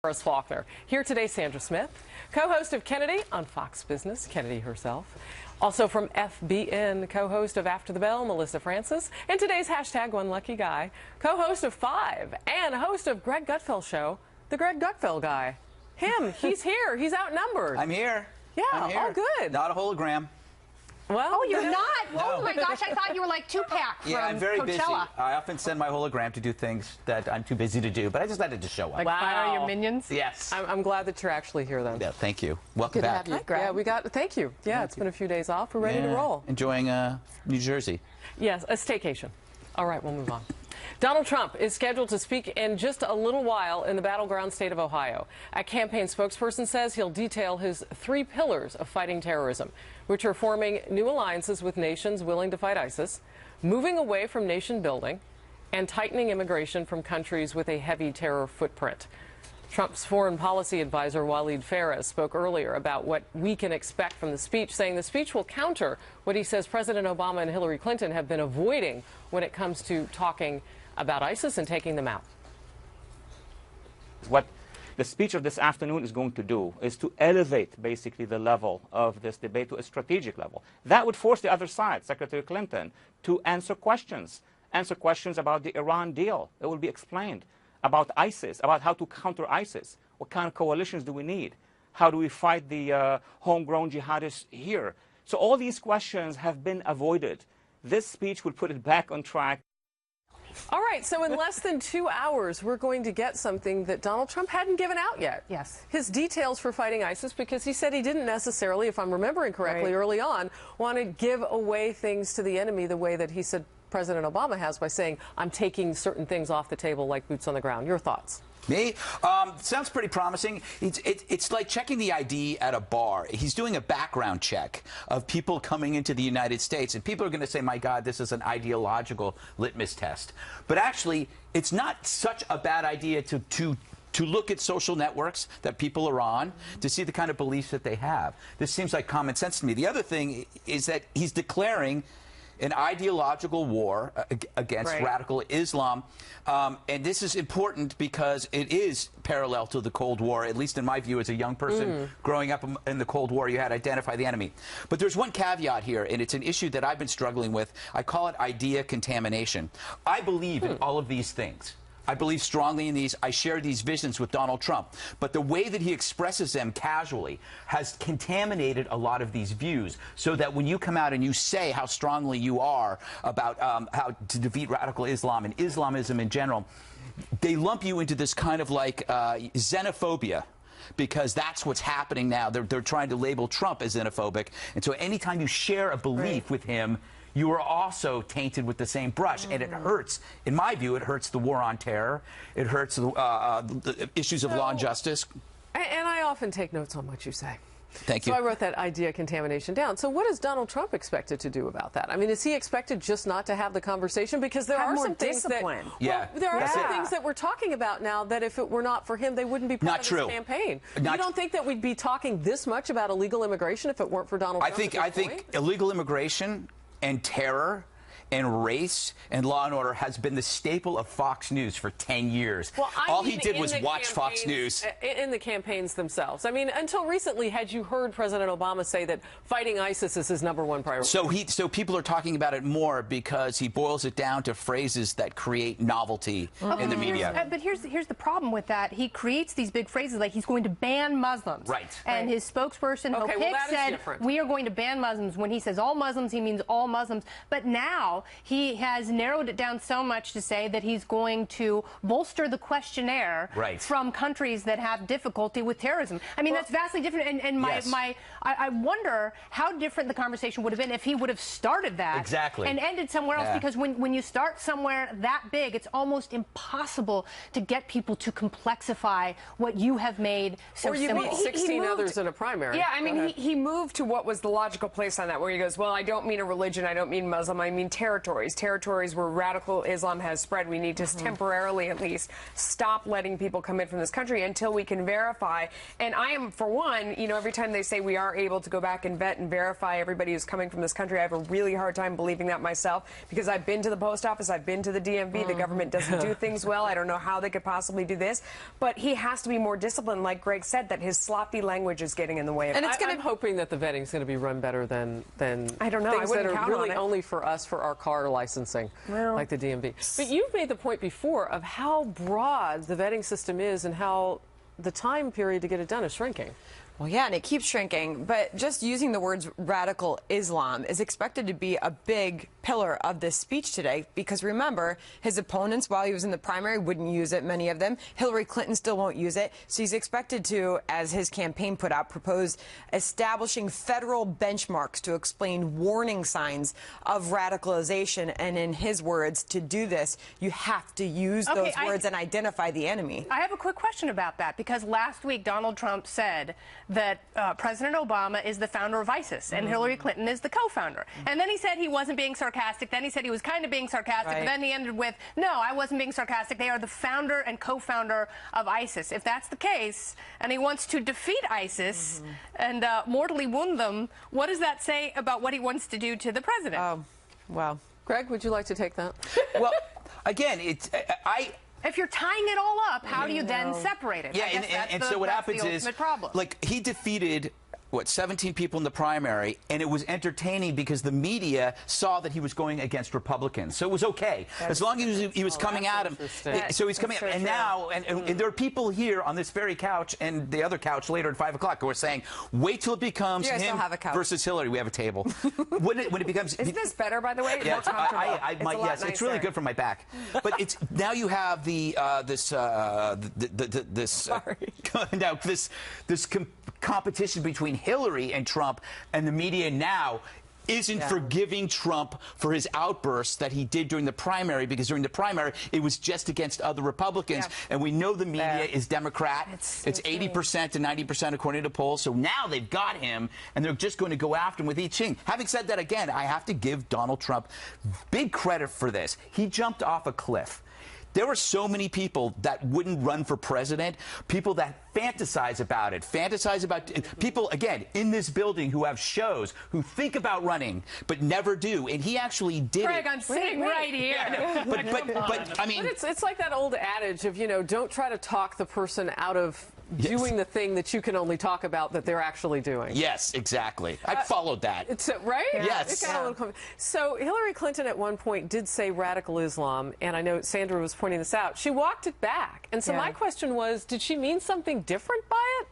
Doris Faulkner. Here today, Sandra Smith, co-host of Kennedy on Fox Business, Kennedy herself. Also from FBN, co-host of After the Bell, Melissa Francis. And today's hashtag One Lucky Guy, co-host of Five and host of Greg Gutfeld Show, the Greg Gutfeld Guy. He's here. He's outnumbered. I'm here. Yeah, I'm here. all good. Not a hologram. Well, oh, you're not? No. Oh, my gosh, I thought you were like Tupac from Yeah, I'm very Coachella. busy. I often send my hologram to do things that I'm too busy to do, but I just had to show up. Like fire your minions? Yes. I'm glad that you're actually here, then. Yeah, thank you. Welcome Good back. to have you. Yeah, thank you. Yeah, it's been a few days off. We're ready to roll. Enjoying New Jersey. Yes, a staycation. All right, we'll move on. Donald Trump is scheduled to speak in just a little while in the battleground state of Ohio. A campaign spokesperson says he'll detail his 3 pillars of fighting terrorism, which are forming new alliances with nations willing to fight ISIS, moving away from nation building, and tightening immigration from countries with a heavy terror footprint. Trump's foreign policy advisor, Walid Phares, spoke earlier about what we can expect from the speech, saying the speech will counter what he says President Obama and Hillary Clinton have been avoiding when it comes to talking about ISIS and taking them out. What the speech of this afternoon is going to do is to elevate basically the level of this debate to a strategic level. That would force the other side, Secretary Clinton, to answer questions about the Iran deal. It will be explained about ISIS, about how to counter ISIS. What kind of coalitions do we need? How do we fight the homegrown jihadists here? So all these questions have been avoided. This speech will put it back on track. All right, so in less than 2 hours, we're going to get something that Donald Trump hadn't given out yet. Yes. His details for fighting ISIS, because he said he didn't necessarily, if I'm remembering correctly, early on, want to give away things to the enemy the way that he said President Obama has by saying, I'm taking certain things off the table like boots on the ground. Your thoughts? Me? Sounds pretty promising. It's like checking the ID at a bar. He's doing a background check of people coming into the United States, and people are going to say, my God, this is an ideological litmus test. But actually, it's not such a bad idea to look at social networks that people are on, to see the kind of beliefs that they have. This seems like common sense to me. The other thing is that he's declaring an ideological war against radical Islam. And this is important because it is parallel to the Cold War, at least in my view as a young person growing up in the Cold War. You had to identify the enemy. But there's one caveat here, and it's an issue that I've been struggling with. I call it idea contamination. I believe in all of these things. I believe strongly in these. I share these visions with Donald Trump. But the way that he expresses them casually has contaminated a lot of these views, so that when you come out and you say how strongly you are about how to defeat radical Islam and Islamism in general, they lump you into this kind of like xenophobia. Because that's what's happening now. They're trying to label Trump as xenophobic. And so anytime you share a belief with him, you are also tainted with the same brush, and it hurts. In my view, it hurts the war on terror. It hurts the issues of law and justice. And I often take notes on what you say. Thank you. So I wrote that idea contamination down. So what is Donald Trump expected to do about that? I mean, is he expected just not to have the conversation? Because there are some things that there are some things that we're talking about now that if it were not for him, they wouldn't be part of this campaign. You don't think that we'd be talking this much about illegal immigration if it weren't for Donald Trump? I think illegal immigration and terror and race and law and order has been the staple of Fox News for 10 years. Well, all he did was watch Fox News. In the campaigns themselves. I mean, until recently, had you heard President Obama say that fighting ISIS is his #1 priority? So people are talking about it more because he boils it down to phrases that create novelty in the media. But here's the problem with that. He creates these big phrases like he's going to ban Muslims. Right. And his spokesperson, Hope Hicks, said, we are going to ban Muslims. When he says all Muslims, he means all Muslims. But now he has narrowed it down so much to say that he's going to bolster the questionnaire from countries that have difficulty with terrorism. I mean, that's vastly different. And I wonder how different the conversation would have been if he would have started that and ended somewhere else. Because when you start somewhere that big, it's almost impossible to get people to complexify what you have made so simple. Or you beat 16 others in a primary. Yeah, I mean, he moved to what was the logical place on that, where he goes, well, I don't mean a religion, I don't mean Muslim, I mean terrorism. territories where radical Islam has spread. We need to temporarily, at least, stop letting people come in from this country until we can verify. And I am, for one, you know, every time they say we are able to go back and vet and verify everybody who's coming from this country, I have a really hard time believing that myself, because I've been to the post office, I've been to the DMV, the government doesn't do things well. I don't know how they could possibly do this, but he has to be more disciplined, like Greg said, that his sloppy language is getting in the way of it. And I'm hoping that the vetting is going to be run better than I don't know. things I wouldn't that are count really on it. only for us for our car licensing, like the DMV. But you've made the point before of how broad the vetting system is and how the time period to get it done is shrinking. Well, yeah, and it keeps shrinking, but just using the words radical Islam is expected to be a big pillar of this speech today, because remember, his opponents, while he was in the primary, wouldn't use it, many of them. Hillary Clinton still won't use it. So he's expected to, as his campaign put out, propose establishing federal benchmarks to explain warning signs of radicalization. And in his words, to do this, you have to use those words and identify the enemy. I have a quick question about that, because last week Donald Trump said that President Obama is the founder of ISIS and Hillary Clinton is the co-founder. And then he said he wasn't being sarcastic. Then he said he was kind of being sarcastic. But then he ended with, no, I wasn't being sarcastic. They are the founder and co-founder of ISIS. If that's the case, and he wants to defeat ISIS and mortally wound them, what does that say about what he wants to do to the president? Oh, well. Greg, would you like to take that? Well, again, if you're tying it all up, how do you then separate it? Yeah, and so what happens is, like, he defeated, what, 17 people in the primary, and it was entertaining because the media saw that he was going against Republicans. So it was okay. As long as he was coming at him. So he's coming at, and now, and there are people here on this very couch and the other couch later at 5 o'clock who are saying, wait till it becomes him versus Hillary. We have a table. when it becomes... Isn't this better, by the way? Yeah, yes, it's really good for my back. But it's now you have this competition between Hillary and Trump, and the media now isn't forgiving Trump for his outbursts that he did during the primary, because during the primary it was just against other Republicans, and we know the media is Democrat. It's 80% to 90% according to polls. So now they've got him, and they're just going to go after him with each thing. Having said that, again, I have to give Donald Trump big credit for this. He jumped off a cliff. There were so many people that wouldn't run for president, people that fantasize about it, people, again, in this building who have shows, who think about running, but never do. And he actually did Craig, I'm sitting right here. Yeah, but I mean... But it's like that old adage of, you know, don't try to talk the person out of doing the thing that you can only talk about that they're actually doing. Yes, exactly. I followed that. Right? Yes. So Hillary Clinton at one point did say radical Islam, and I know Sandra was pointing this out. She walked it back. And so my question was, did she mean something different by it?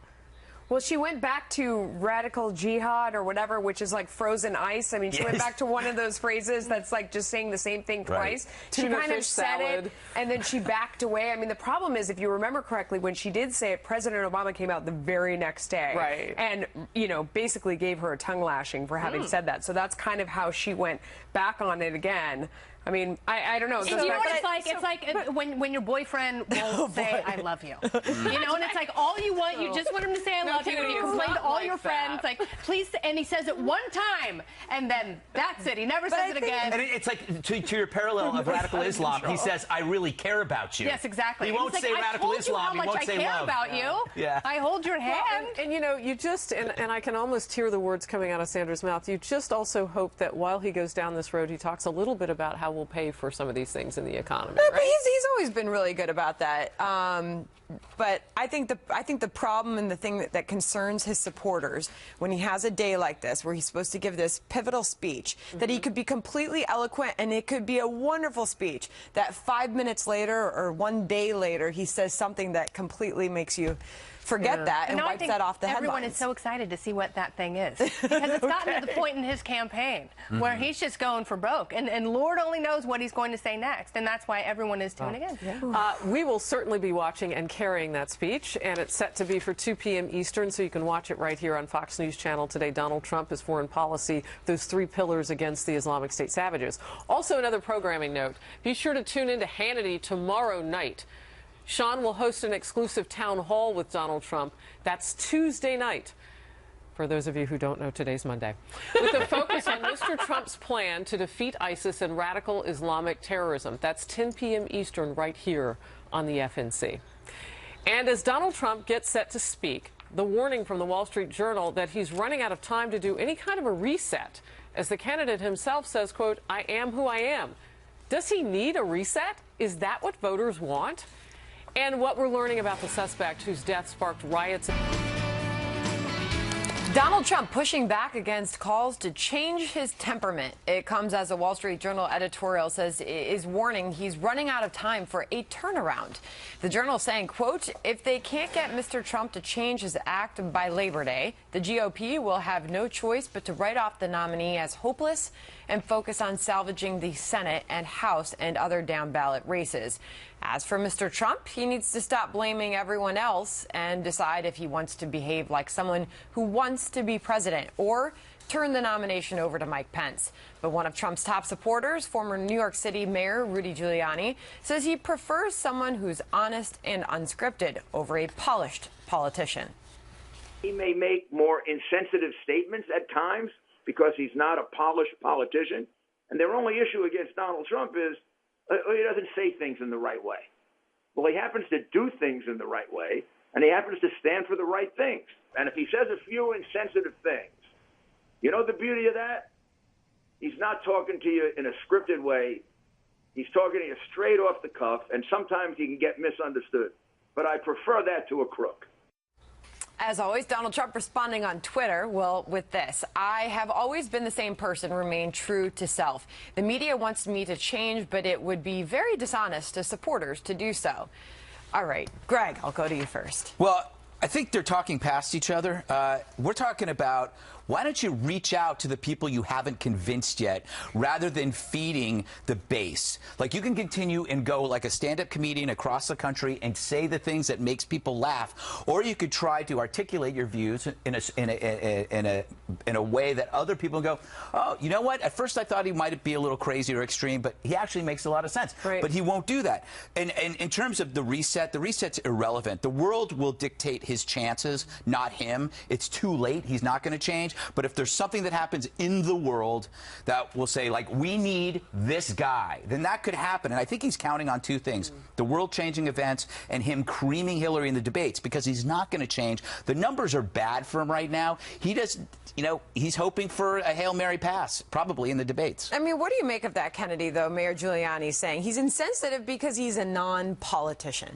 Well, she went back to radical jihad or whatever, which is like frozen ice. I mean, she went back to one of those phrases that's like just saying the same thing twice. She kind of said it, and then she backed away. I mean, the problem is, if you remember correctly, when she did say it, President Obama came out the very next day. And, you know, basically gave her a tongue lashing for having said that. So that's kind of how she went back on it again. I mean, I don't know. You know what it's like? It's like when your boyfriend won't say, I love you. You know, and it's like all you want, you just want him to say, I love you. And you complain to all your friends, like, please, and he says it one time, and then that's it. He never says it again. And it's like, to your parallel of radical Islam, he says, I really care about you. Yes, exactly. He won't say radical Islam, he won't say love. I care about you. Yeah. I hold your hand. And you know, you just, and I can almost hear the words coming out of Sandra's mouth, you just also hope that while he goes down this road, he talks a little bit about how we'll pay for some of these things in the economy. No, but he's always been really good about that. But I think the problem and the thing that concerns his supporters when he has a day like this, where he's supposed to give this pivotal speech, that he could be completely eloquent and it could be a wonderful speech, that 5 minutes later or one day later he says something that completely makes you forget that and wipes that off the headlines. Everyone is so excited to see what that thing is, because it's gotten to the point in his campaign where he's just going for broke, and Lord only knows what he's going to say next, and that's why everyone is tuning in. We will certainly be watching and carrying that speech, and it's set to be for 2 p.m. Eastern, so you can watch it right here on Fox News Channel today. Donald Trump, his foreign policy, those 3 pillars against the Islamic State savages. Also, another programming note, be sure to tune in to Hannity tomorrow night. Sean will host an exclusive town hall with Donald Trump. That's Tuesday night. for those of you who don't know, today's Monday. With a focus on Mr. Trump's plan to defeat ISIS and radical Islamic terrorism. That's 10 p.m. Eastern right here on the FNC. And as Donald Trump gets set to speak, the warning from the Wall Street Journal that he's running out of time to do any kind of a reset, as the candidate himself says, quote, "I am who I am." Does he need a reset? Is that what voters want? And what we're learning about the suspect whose death sparked riots. Donald Trump pushing back against calls to change his temperament. It comes as a Wall Street Journal editorial is warning he's running out of time for a turnaround. The Journal saying, quote, "If they can't get Mr. Trump to change his act by Labor Day, the GOP will have no choice but to write off the nominee as hopeless and focus on salvaging the Senate and House and other down-ballot races. As for Mr. Trump, he needs to stop blaming everyone else and decide if he wants to behave like someone who wants to be president or turn the nomination over to Mike Pence." But one of Trump's top supporters, former New York City Mayor Rudy Giuliani, says he prefers someone who's honest and unscripted over a polished politician. He may make more insensitive statements at times because he's not a polished politician. And their only issue against Donald Trump is he doesn't say things in the right way. Well, he happens to do things in the right way, and he happens to stand for the right things. And if he says a few insensitive things, you know the beauty of that? He's not talking to you in a scripted way. He's talking to you straight off the cuff, and sometimes he can get misunderstood. But I prefer that to a crook. As always, Donald Trump responding on Twitter, well, with this: "I have always been the same person, remain true to self. The media wants me to change, but it would be very dishonest to supporters to do so." All right, Greg, I'll go to you first. Well, I think they're talking past each other. We're talking about, why don't you reach out to the people you haven't convinced yet rather than feeding the base? Like, you can continue and go like a stand-up comedian across the country and say the things that makes people laugh, or you could try to articulate your views in a way that other people go, "Oh, you know what? At first I thought he might be a little crazy or extreme, but he actually makes a lot of sense." Right. But he won't do that. And in terms of the reset's irrelevant. The world will dictate his chances, not him. It's too late. He's not going to change. But if there's something that happens in the world that will say, like, we need this guy, then that could happen. And I think he's counting on two things: the world-changing events and him creaming Hillary in the debates, because he's not going to change. The numbers are bad for him right now. He doesn't, you know, he's hoping for a Hail Mary pass, probably in the debates. I mean, what do you make of that, Kennedy, though? Mayor Giuliani saying he's insensitive because he's a non-politician.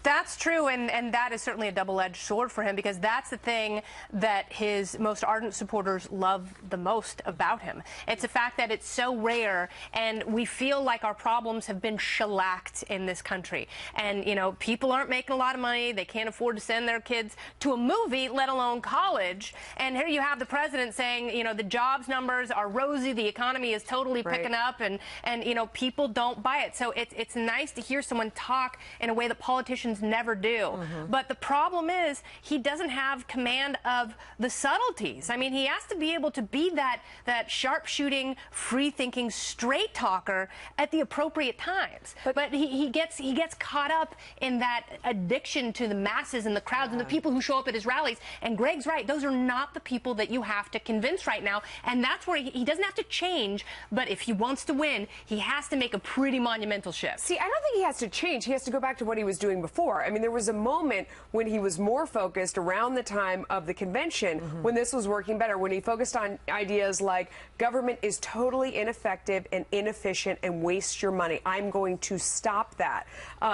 That's true, and that is certainly a double-edged sword for him, because that's the thing that his most ardent supporters love the most about him. It's the fact that it's so rare, and we feel like our problems have been shellacked in this country. And, you know, people aren't making a lot of money. They can't afford to send their kids to a movie, let alone college. And here you have the president saying, you know, the jobs numbers are rosy, the economy is totally picking up, and you know, people don't buy it. So it's nice to hear someone talk in a way that politicians never do. But the problem is he doesn't have command of the subtleties. I mean, he has to be able to be that sharpshooting, free-thinking, straight talker at the appropriate times. But he gets caught up in that addiction to the masses and the crowds and the people who show up at his rallies. And Greg's right; those are not the people that you have to convince right now. And that's where he doesn't have to change. But if he wants to win, he has to make a pretty monumental shift. See, I don't think he has to change. He has to go back to what he was doing before. I mean, there was a moment when he was more focused around the time of the convention when this was working better, when he focused on ideas like government is totally ineffective and inefficient and wastes your money. I'm going to stop that.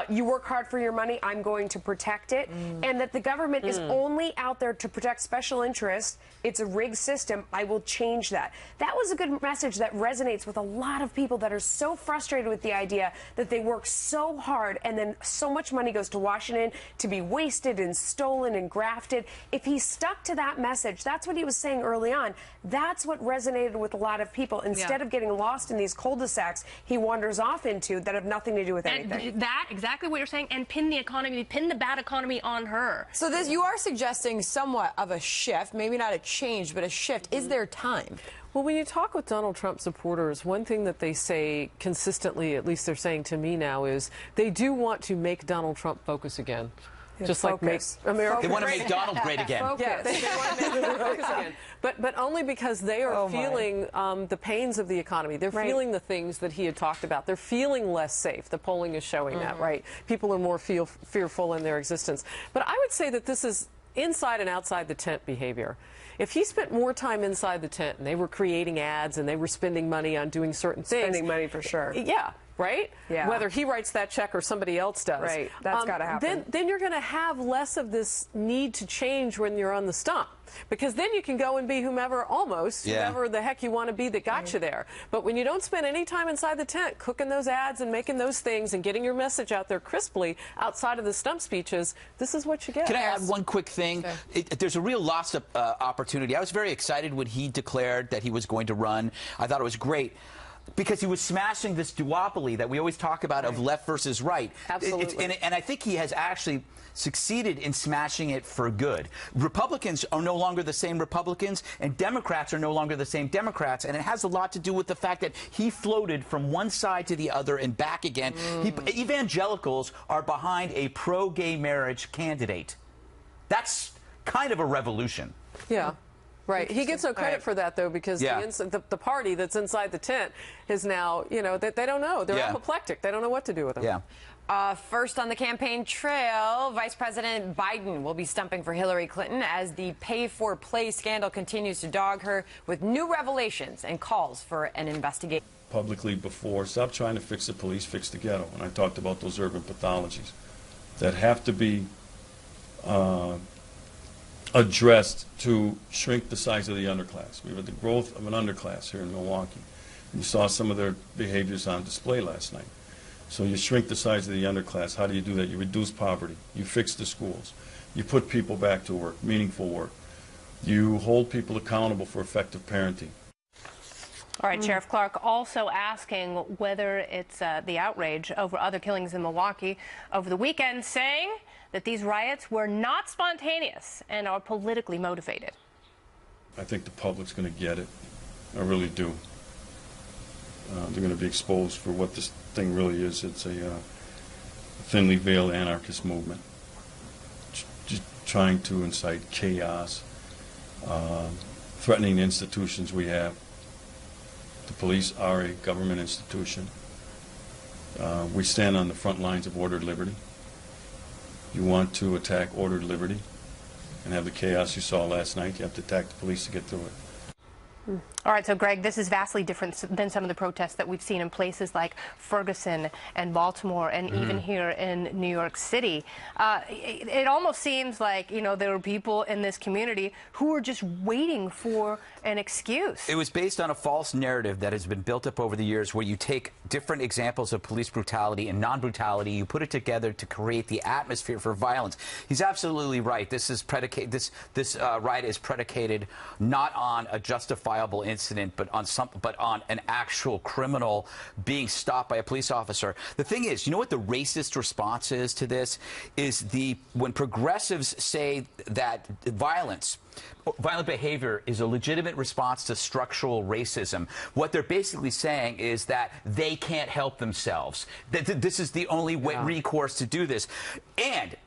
You work hard for your money. I'm going to protect it. And that the government is only out there to protect special interests. It's a rigged system. I will change that. That was a good message that resonates with a lot of people that are so frustrated with the idea that they work so hard and then so much money goes to Washington to be wasted and stolen and grafted. If he stuck to that message, that's what he was saying early on. That's what resonated with a lot of people. Instead of getting lost in these cul-de-sacs he wanders off into that have nothing to do with anything. And that, exactly what you're saying, and pin the economy, pin the bad economy on her. So this, you are suggesting somewhat of a shift, maybe not a change, but a shift. Is there time? Well, when you talk with Donald Trump supporters, one thing that they say consistently, at least they're saying to me now, is they do want to make Donald Trump focus again. just like make America. They want to make Donald great again. Yes, they want to make America again. But only because they are feeling the pains of the economy. They're feeling the things that he had talked about. They're feeling less safe. The polling is showing that, right? People are more fearful in their existence. But I would say that this is inside and outside the tent behavior. If he spent more time inside the tent and they were creating ads and they were spending money on doing certain things. Spending money for sure. Yeah. Right? Yeah. Whether he writes that check or somebody else does. Right. That's got to happen. Then you're going to have less of this need to change when you're on the stump. Because then you can go and be whomever the heck you want to be that got you there. But when you don't spend any time inside the tent cooking those ads and making those things and getting your message out there crisply outside of the stump speeches, this is what you get. Can I add one quick thing? Okay. There's a real lost opportunity. I was very excited when he declared that he was going to run. I thought it was great. Because he was smashing this duopoly that we always talk about of left versus right. Absolutely. And I think he has actually succeeded in smashing it for good. Republicans are no longer the same Republicans, and Democrats are no longer the same Democrats. And it has a lot to do with the fact that he floated from one side to the other and back again. Evangelicals are behind a pro-gay marriage candidate. That's kind of a revolution. Yeah. Right. He gets no credit for that, though, because the party that's inside the tent is now, you know, they don't know. They're apoplectic. They don't know what to do with him. Yeah. First on the campaign trail, Vice President Biden will be stumping for Hillary Clinton as the pay-for-play scandal continues to dog her with new revelations and calls for an investigation. Publicly before, stop trying to fix the police, fix the ghetto. And I talked about those urban pathologies that have to be addressed to shrink the size of the underclass. We have the growth of an underclass here in Milwaukee. You saw some of their behaviors on display last night. So you shrink the size of the underclass. How do you do that? You reduce poverty. You fix the schools. You put people back to work, meaningful work. You hold people accountable for effective parenting. All right, Sheriff Clarke also asking whether it's the outrage over other killings in Milwaukee over the weekend, saying that these riots were not spontaneous and are politically motivated. I think the public's going to get it. I really do. They're going to be exposed for what this thing really is. It's a thinly veiled anarchist movement, just trying to incite chaos, threatening the institutions we have. The police are a government institution. We stand on the front lines of ordered liberty. You want to attack ordered liberty and have the chaos you saw last night, you have to attack the police to get through it. All right, so Greg, this is vastly different than some of the protests that we've seen in places like Ferguson and Baltimore and even here in New York City. It almost seems like, you know, there are people in this community who are just waiting for an excuse. It was based on a false narrative that has been built up over the years where you take different examples of police brutality and non-brutality, you put it together to create the atmosphere for violence. He's absolutely right. This is this riot is predicated not on a justifiable incident, but on an actual criminal being stopped by a police officer. The thing is, you know what the racist response is to this? Is when progressives say that violent behavior is a legitimate response to structural racism. What they're basically saying is that they can't help themselves. This is the only way, recourse to do this. And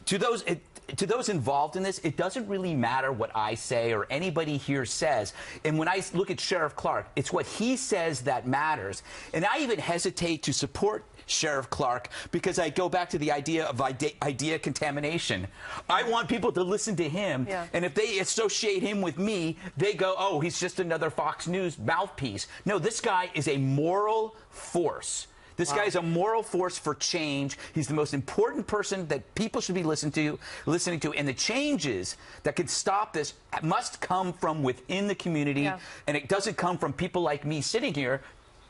to those involved in this, it doesn't really matter what I say or anybody here says. And when I look at Sheriff Clarke, it's what he says that matters. And I even hesitate to support Sheriff Clarke because I go back to the idea of idea contamination. I want people to listen to him, and if they associate him with me, they go, oh, he's just another Fox News mouthpiece. No, this guy is a moral force. This guy is a moral force for change. He's the most important person that people should be listening to. And the changes that can stop this must come from within the community. And it doesn't come from people like me sitting here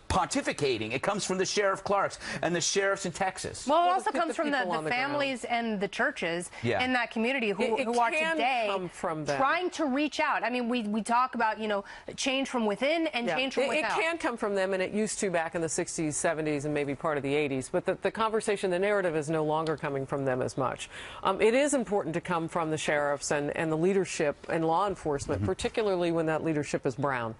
pontificating. It comes from the Sheriff Clarkes and the sheriffs in Texas. Well, it also comes from the families and the churches in that community who are today trying to reach out. I mean, we talk about, you know, change from within and change from without. It can come from them, and it used to back in the 60s, 70s, and maybe part of the 80s. But the conversation, the narrative is no longer coming from them as much. It is important to come from the sheriffs and the leadership and law enforcement, particularly when that leadership is brown,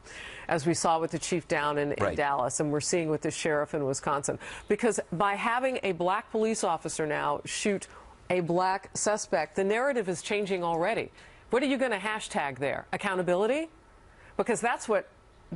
as we saw with the chief down in Dallas, and we're seeing with the sheriff in Wisconsin. Because by having a black police officer now shoot a black suspect. The narrative is changing already. What are you going to hashtag there? Accountability? Because that's what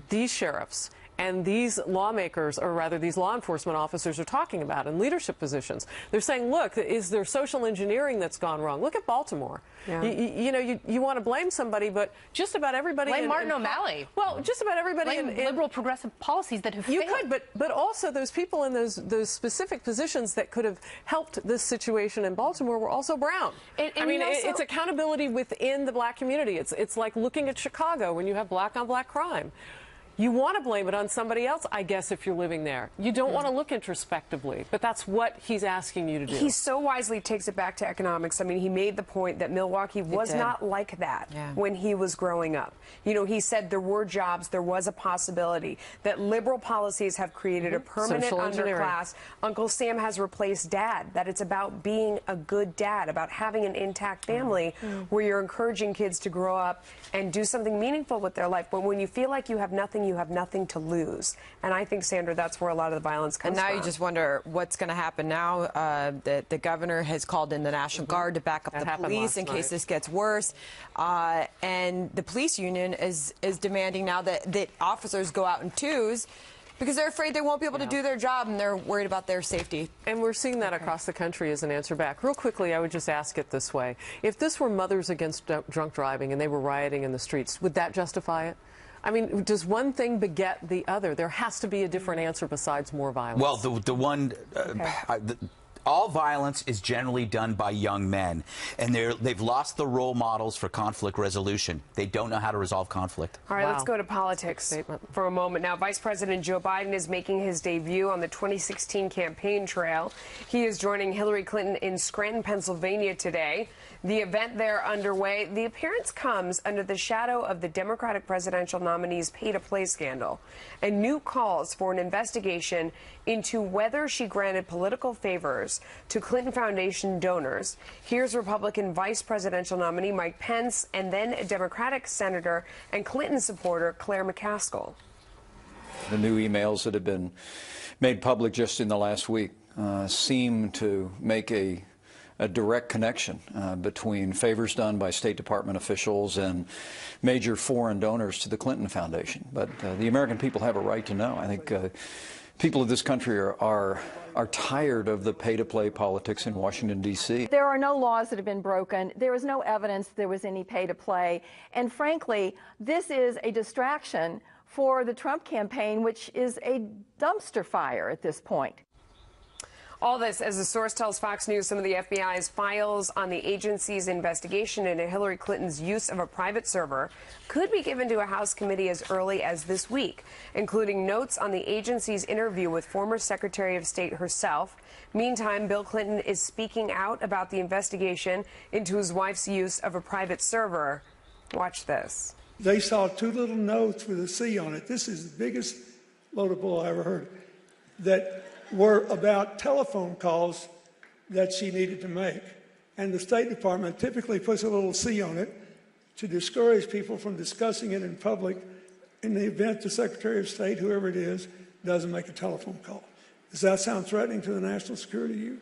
these sheriffs and these lawmakers, or rather these law enforcement officers, are talking about in leadership positions. They're saying, look, is there social engineering that's gone wrong? Look at Baltimore. Yeah. You want to blame somebody, but just about everybody... Blame Martin O'Malley. Well, just about everybody in liberal progressive policies that have failed. You could, but also those people in those specific positions that could have helped this situation in Baltimore were also brown. And I mean, it's accountability within the black community. It's like looking at Chicago when you have black-on-black crime. You want to blame it on somebody else, I guess, if you're living there. You don't want to look introspectively, but that's what he's asking you to do. He so wisely takes it back to economics. I mean, he made the point that Milwaukee was not like that when he was growing up. You know, he said there were jobs, there was a possibility, that liberal policies have created a permanent underclass. Uncle Sam has replaced dad, that it's about being a good dad, about having an intact family where you're encouraging kids to grow up and do something meaningful with their life. But when you feel like you have nothing to lose. And I think, Sandra, that's where a lot of the violence comes from. And now you just wonder what's going to happen now. The governor has called in the National Guard to back up the police in case this gets worse. And the police union is demanding now that officers go out in twos because they're afraid they won't be able to do their job, and they're worried about their safety. And we're seeing that across the country as an answer back. Real quickly, I would just ask it this way. If this were Mothers Against Drunk Driving and they were rioting in the streets, would that justify it? I mean, does one thing beget the other? There has to be a different answer besides more violence. Well, the one... all violence is generally done by young men, and they've lost the role models for conflict resolution. They don't know how to resolve conflict. All right, let's go to politics for a moment. Now, Vice President Joe Biden is making his debut on the 2016 campaign trail. He is joining Hillary Clinton in Scranton, Pennsylvania today. The event there underway. The appearance comes under the shadow of the Democratic presidential nominee's pay-to-play scandal and new calls for an investigation into whether she granted political favors to Clinton Foundation donors. Here's Republican vice presidential nominee Mike Pence and then Democratic Senator and Clinton supporter Claire McCaskill. The new emails that have been made public just in the last week seem to make a direct connection between favors done by State Department officials and major foreign donors to the Clinton Foundation. But the American people have a right to know. I think people of this country are tired of the pay-to-play politics in Washington, D.C. There are no laws that have been broken. There is no evidence there was any pay-to-play. And frankly, this is a distraction for the Trump campaign, which is a dumpster fire at this point. All this, as a source tells Fox News, some of the FBI's files on the agency's investigation into Hillary Clinton's use of a private server could be given to a House committee as early as this week, including notes on the agency's interview with former Secretary of State herself. Meantime, Bill Clinton is speaking out about the investigation into his wife's use of a private server. Watch this. They saw two little notes with a C on it. This is the biggest load of bull I ever heard. That were about telephone calls that she needed to make. And the State Department typically puts a little C on it to discourage people from discussing it in public in the event the Secretary of State, whoever it is, doesn't make a telephone call. Does that sound threatening to the national security of you?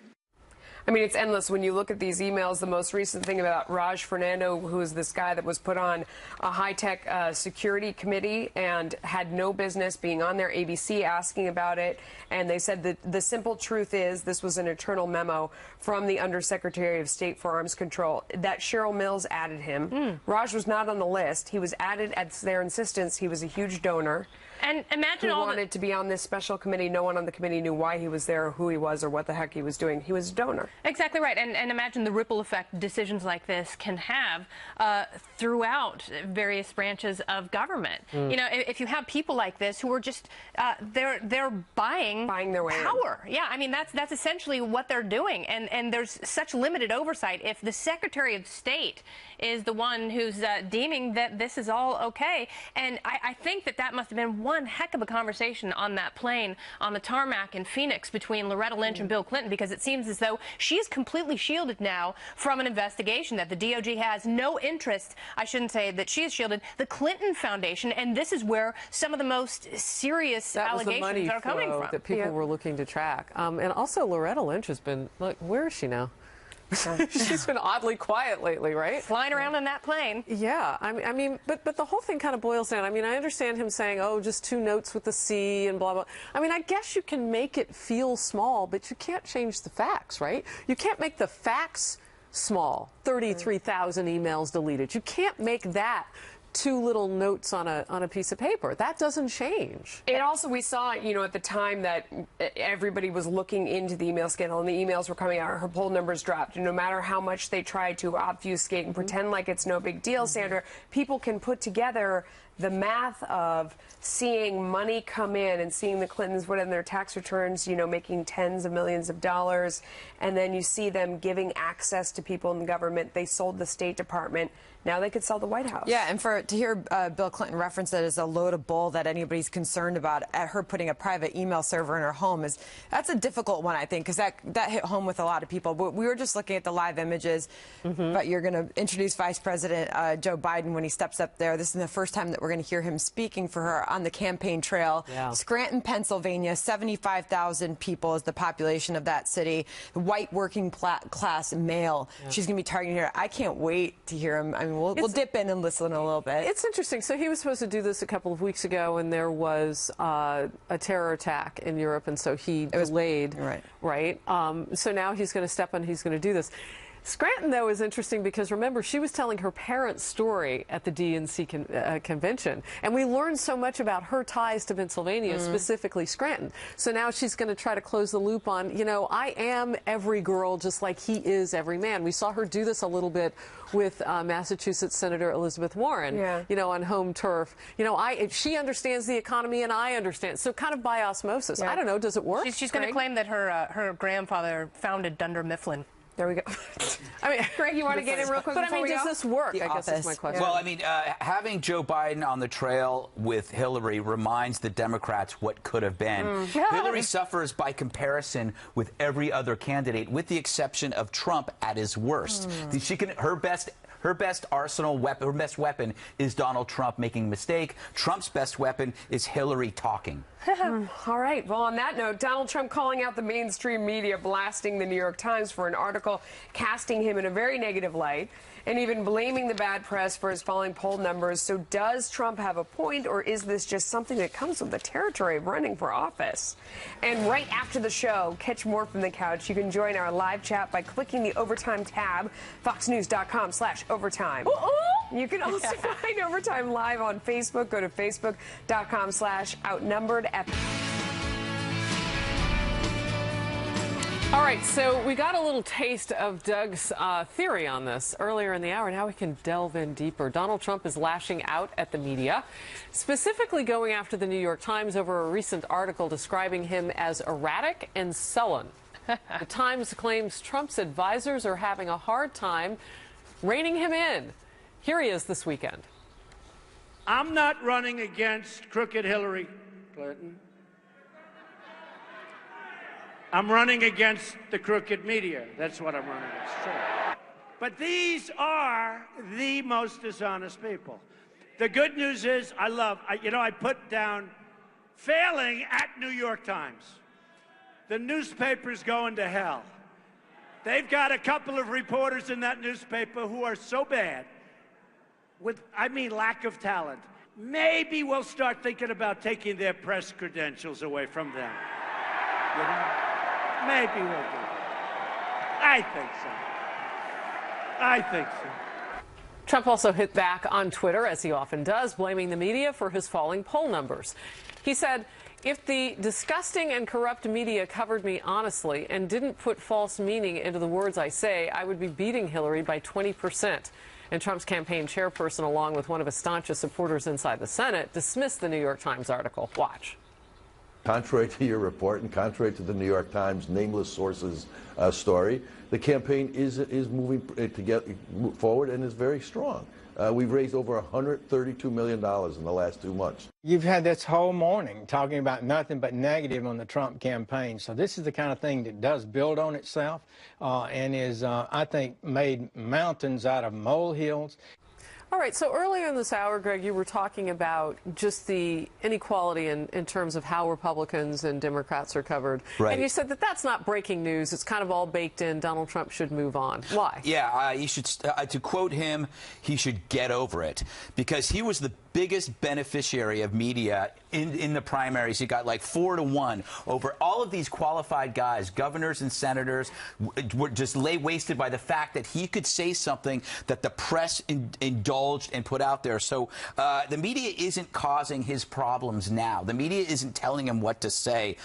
I mean, it's endless when you look at these emails. The most recent thing about Raj Fernando, who is this guy that was put on a high-tech security committee and had no business being on there, ABC asking about it. And they said that the simple truth is this was an internal memo from the Undersecretary of State for Arms Control that Cheryl Mills added him. Raj was not on the list. He was added at their insistence. He was a huge donor. And imagine who wanted to be on this special committee. No one on the committee knew why he was there, or who he was, or what the heck he was doing. He was a donor. Exactly right. And imagine the ripple effect decisions like this can have throughout various branches of government. You know, if you have people like this who are just they're buying their way power. Yeah, I mean that's essentially what they're doing. And there's such limited oversight. If the Secretary of State is the one who's deeming that this is all okay, and I think that must have been one heck of a conversation on that plane on the tarmac in Phoenix between Loretta Lynch and Bill Clinton, because it seems as though she's completely shielded now from an investigation, that the DOJ has no interest. I shouldn't say that she is shielded. The Clinton Foundation, and this is where some of the most serious allegations are coming from. That people were looking to track. And also Loretta Lynch has been, look, where is she now? She's been oddly quiet lately, right? Flying around in that plane. Yeah, I mean, but the whole thing kind of boils down. I mean, I understand him saying, oh, just 2 notes with the C and blah, blah. I mean, I guess you can make it feel small, but you can't change the facts, right? You can't make the facts small. 33,000 emails deleted. You can't make that 2 little notes on a piece of paper. That doesn't change. It also, we saw, you know, at the time that everybody was looking into the email scandal and the emails were coming out, her poll numbers dropped. No matter how much they tried to obfuscate and pretend like it's no big deal, Sandra, people can put together the math of seeing money come in and seeing the Clintons put in their tax returns, you know, making tens of millions of dollars, and then you see them giving access to people in the government. They sold the State Department. Now they could sell the White House. Yeah, and to hear Bill Clinton reference that as a load of bull that anybody's concerned about at her putting a private email server in her home that's a difficult one, I think, because that hit home with a lot of people. But we were just looking at the live images. But you're going to introduce Vice President Joe Biden when he steps up there. This is the first time that we're going to hear him speaking for her on the campaign trail. Yeah. Scranton, Pennsylvania, 75,000 people is the population of that city. White working class male. Yeah. She's going to be targeting her. I can't wait to hear him. I mean, we'll dip in and listen a little bit. It's interesting. So he was supposed to do this a couple of weeks ago, and there was a terror attack in Europe, and so he delayed. Right. So now he's going to step on. He's going to do this. Scranton, though, is interesting because, remember, she was telling her parents' story at the DNC convention, and we learned so much about her ties to Pennsylvania, specifically Scranton. So now she's going to try to close the loop on, you know, I am every girl just like he is every man. We saw her do this a little bit with Massachusetts Senator Elizabeth Warren, you know, on home turf. You know, she understands the economy and I understand. So kind of by osmosis. I don't know. Does it work? She's going to claim that her grandfather founded Dunder Mifflin. There we go. I mean, Greg, you want to get in real quick? But I mean, does this work? I guess that's my question. Well, I mean, having Joe Biden on the trail with Hillary reminds the Democrats what could have been. Hillary suffers by comparison with every other candidate, with the exception of Trump at his worst. Her best arsenal weapon, her best weapon is Donald Trump making a mistake. Trump's best weapon is Hillary talking. All right. Well, on that note, Donald Trump calling out the mainstream media, blasting the New York Times for an article casting him in a very negative light, and even blaming the bad press for his falling poll numbers. So does Trump have a point, or is this just something that comes with the territory of running for office? And right after the show, catch more from the couch. You can join our live chat by clicking the Overtime tab, foxnews.com/overtime. You can also find Overtime live on Facebook. Go to facebook.com/outnumbered. All right, so we got a little taste of Doug's theory on this earlier in the hour. Now we can delve in deeper. Donald Trump is lashing out at the media, specifically going after the New York Times over a recent article describing him as erratic and sullen. The Times claims Trump's advisors are having a hard time reining him in. Here he is this weekend. I'm not running against crooked Hillary Clinton. I'm running against the crooked media. That's what I'm running against. Sure. But these are the most dishonest people. The good news is I put down failing at New York Times. The newspaper's going to hell. They've got a couple of reporters in that newspaper who are so bad, lack of talent. Maybe we'll start thinking about taking their press credentials away from them. You know? Maybe we'll do that. I think so. Trump also hit back on Twitter, as he often does, blaming the media for his falling poll numbers. He said, if the disgusting and corrupt media covered me honestly and didn't put false meaning into the words I say, I would be beating Hillary by 20%. And Trump's campaign chairperson, along with one of his staunchest supporters inside the Senate, dismissed the New York Times article. Watch. Contrary to your report and contrary to the New York Times nameless sources story, the campaign is moving to get forward and is very strong. We've raised over $132 million in the last 2 months. You've had this whole morning talking about nothing but negative on the Trump campaign. So this is the kind of thing that does build on itself and is, I think, made mountains out of molehills. All right, so earlier in this hour, Greg, you were talking about just the inequality in terms of how Republicans and Democrats are covered. Right. And you said that that's not breaking news. It's kind of all baked in. Donald Trump should move on. Why? Yeah, you should, to quote him, he should get over it, because he was the biggest beneficiary of media in the primaries. He got like 4-1 over all of these qualified guys. Governors and senators were just lay wasted by the fact that he could say something that the press indulged and put out there. So the media isn't causing his problems now. The media isn't telling him what to say.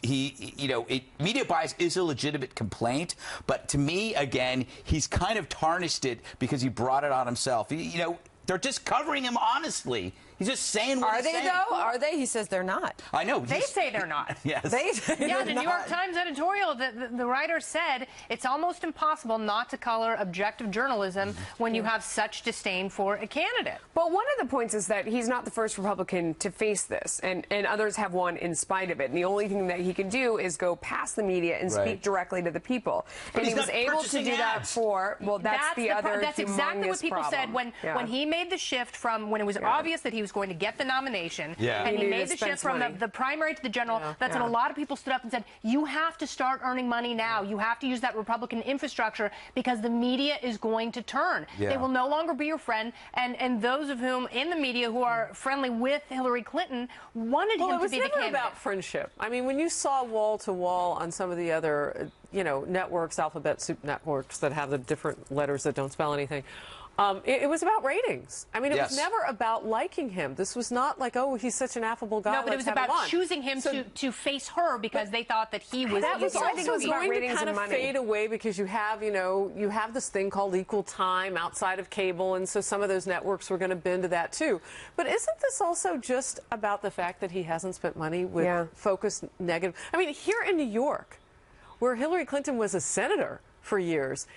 Media bias is a legitimate complaint, but to me, again, he's kind of tarnished it because he brought it on himself. They're just covering him honestly. He's just saying what he's saying. Are they, though? Are they? He says they're not. I know. They say they're not. Yes. Yeah, the New York Times editorial, the writer said it's almost impossible not to color objective journalism when you have such disdain for a candidate. But one of the points is that he's not the first Republican to face this, and others have won in spite of it. And the only thing that he can do is go past the media and speak directly to the people. But and he was able to do that for, well, that's exactly what people said when he made the shift from when it was obvious that he was going to get the nomination, and he made the shift from the primary to the general. That's when a lot of people stood up and said, you have to start earning money now. You have to use that Republican infrastructure because the media is going to turn. They will no longer be your friend, and those of whom in the media who are friendly with Hillary Clinton wanted him to be the candidate. It was never about friendship. I mean, when you saw wall to wall on some of the other, networks, alphabet soup networks that have the different letters that don't spell anything, it was about ratings. I mean, it was never about liking him. This was not like, oh, he's such an affable guy. No, but it was about choosing him to face her because they thought that he was. That was also going to kind of fade away because you have, you have this thing called equal time outside of cable, and so some of those networks were going to bend to that too. But isn't this also just about the fact that he hasn't spent money with focused negative? I mean, here in New York, where Hillary Clinton was a senator for years,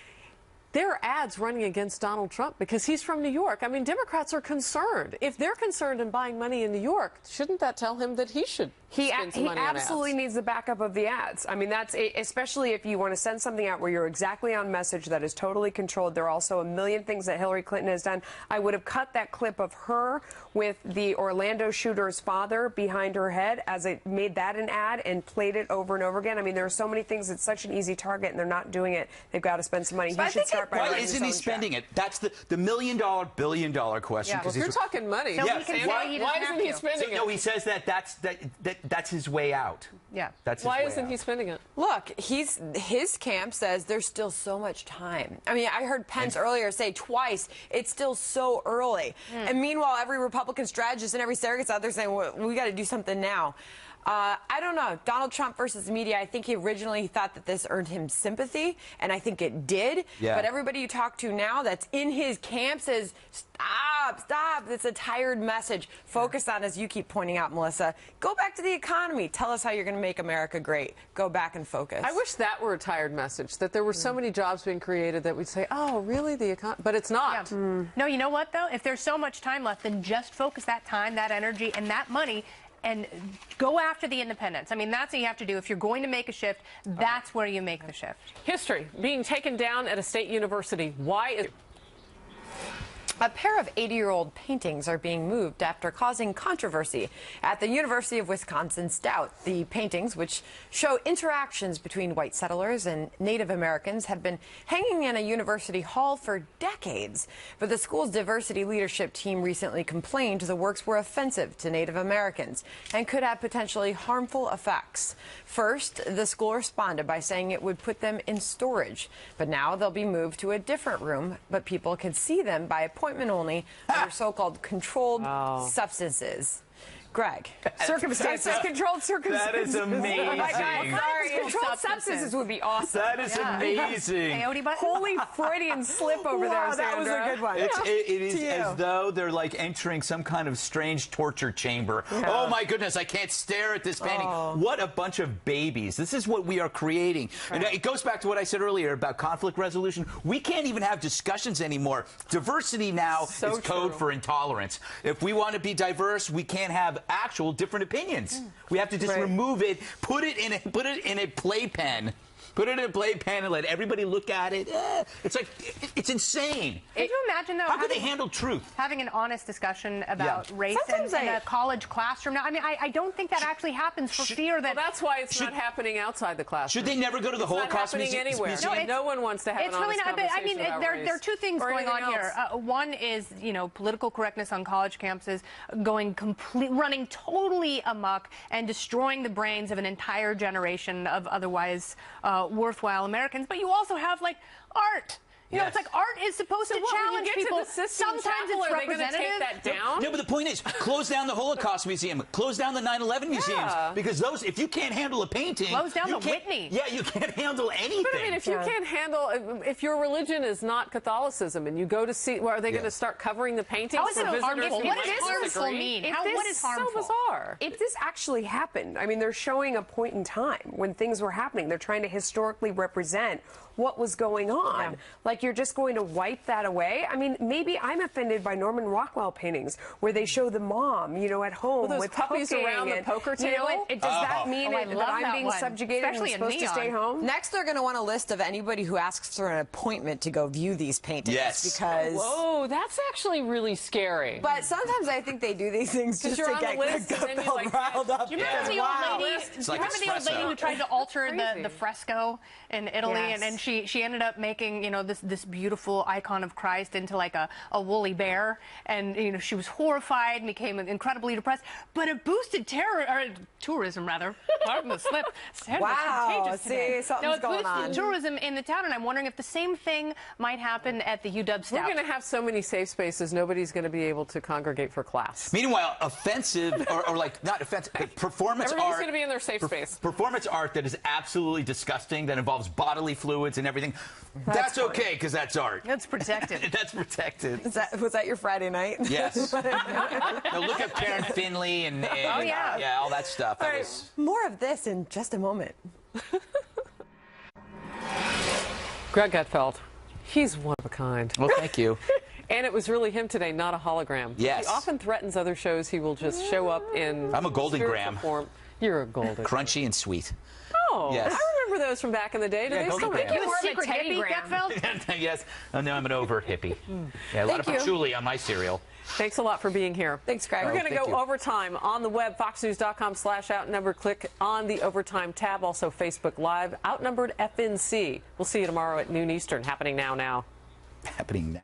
there are ads running against Donald Trump because he's from New York. I mean, Democrats are concerned. If they're concerned in buying money in New York, shouldn't that tell him that he should spend some money on ads? He absolutely needs the backup of the ads. I mean, especially if you want to send something out where you're exactly on message that is totally controlled. There are also a million things that Hillary Clinton has done. I would have cut that clip of her with the Orlando shooter's father behind her head as it made that an ad and played it over and over again. I mean, there are so many things. It's such an easy target, and they're not doing it. They've got to spend some money. He should start by why isn't he spending it? That's the $1 million, $billion question. Well, if you're talking money, so why isn't he spending it? No, he says that's his way out. Yeah. Why isn't he spending it? Look, his camp says there's still so much time. I mean, I heard Pence earlier say twice, it's still so early. And meanwhile, every Republican strategist and every surrogate's out there saying, well, we got to do something now. I don't know. Donald Trump versus the media, I think he originally thought that this earned him sympathy, and I think it did. Yeah. But everybody you talk to now that's in his camp says, stop. It's a tired message. Focus on, as you keep pointing out, Melissa, go back to the economy. Tell us how you're going to make America great. Go back and focus. I wish that were a tired message, that there were so many jobs being created that we'd say, oh, really, the economy? But it's not. Yeah. No, you know what, though? If there's so much time left, then just focus that time, that energy, and that money and go after the independents. I mean, that's what you have to do. If you're going to make a shift, that's where you make the shift. History being taken down at a state university. Why is A pair of 80-year-old paintings are being moved after causing controversy at the University of Wisconsin Stout. The paintings, which show interactions between white settlers and Native Americans, have been hanging in a university hall for decades. But the school's diversity leadership team recently complained the works were offensive to Native Americans and could have potentially harmful effects. First, the school responded by saying it would put them in storage. But now they'll be moved to a different room, but people can see them by appointment only under so-called controlled substances. Greg. Circumstances. Controlled circumstances. That is amazing. Oh my God. Sorry. Controlled substances would be awesome. That is amazing. Holy Freudian slip over there, Sandra. That was a good one. It is as though they're like entering some kind of strange torture chamber. Yeah. Oh my goodness, I can't stare at this painting. What a bunch of babies. This is what we are creating. Right. And it goes back to what I said earlier about conflict resolution. We can't even have discussions anymore. Diversity now is code for intolerance. If we want to be diverse, we can't have actual different opinions. We have to just remove it, put it in a playpen, Put it in a blade pan and let everybody look at it. It's like, it's insane. Could you imagine, though, how could they handle truth? Having an honest discussion about race in a college classroom? Now, I mean, I don't think that actually happens for fear that... Well, that's why it's not happening outside the classroom. Should they never go to the Holocaust Museum? It's not happening anywhere. No one wants to have an honest conversation I mean, there are two things going on here. One is, political correctness on college campuses running totally amok and destroying the brains of an entire generation of otherwise worthwhile Americans. But you also have, like, art. It's like art is supposed to challenge people. Sometimes it's representative. Take that down? No, but the point is, close down the Holocaust Museum, close down the 9/11 museums, because those, if you can't handle a painting, close down the Whitney. Yeah, you can't handle anything. But I mean, if you can't handle, if your religion is not Catholicism, and you go to see, are they going to start covering the paintings? How is it harmful? What does harmful mean? What is harmful? So bizarre. If this actually happened, I mean, they're showing a point in time when things were happening. They're trying to historically represent what was going on. Yeah. Like, you're just going to wipe that away? I mean, maybe I'm offended by Norman Rockwell paintings where they show the mom, at home those with puppies around the poker table. Does that mean that I'm being subjugated and supposed to stay home? Next, they're going to want a list of anybody who asks for an appointment to go view these paintings. Yes. Because... Whoa, that's actually really scary. But sometimes I think they do these things just to get riled up. Do you remember the old lady? The old lady who tried to alter the fresco in Italy, and she ended up making this beautiful icon of Christ into like a woolly bear, and she was horrified and became incredibly depressed. But it boosted tourism, rather. Pardon the slip. Wow, see, something's going on. It boosted tourism in the town, and I'm wondering if the same thing might happen at the UW Stout. We're going to have so many safe spaces, nobody's going to be able to congregate for class. Meanwhile, offensive or like not offensive, performance art. Everybody's going to be in their safe space. Performance art that is absolutely disgusting, that involves bodily fluids and everything. That's okay, because that's art. That's protected. That's protected. Was that your Friday night? Yes. Now look up Karen Finley and all that stuff. All right, more of this in just a moment. Greg Gutfeld, he's one of a kind. Well, thank you. And it was really him today, not a hologram. Yes. He often threatens other shows. He will just show up in I'm a golden gram. Form. You're a golden. Crunchy and sweet. Oh, yes. I remember those from back in the day. Do they still make you a secret hippie, Gutfeld? Yes. Oh, no, I'm an over hippie. Yeah, a lot of patchouli on my cereal. Thanks a lot for being here. Thanks, Greg. We're going to go overtime on the web, foxnews.com/outnumbered. Click on the overtime tab. Also, Facebook Live, Outnumbered FNC. We'll see you tomorrow at noon Eastern. Happening now. Happening now.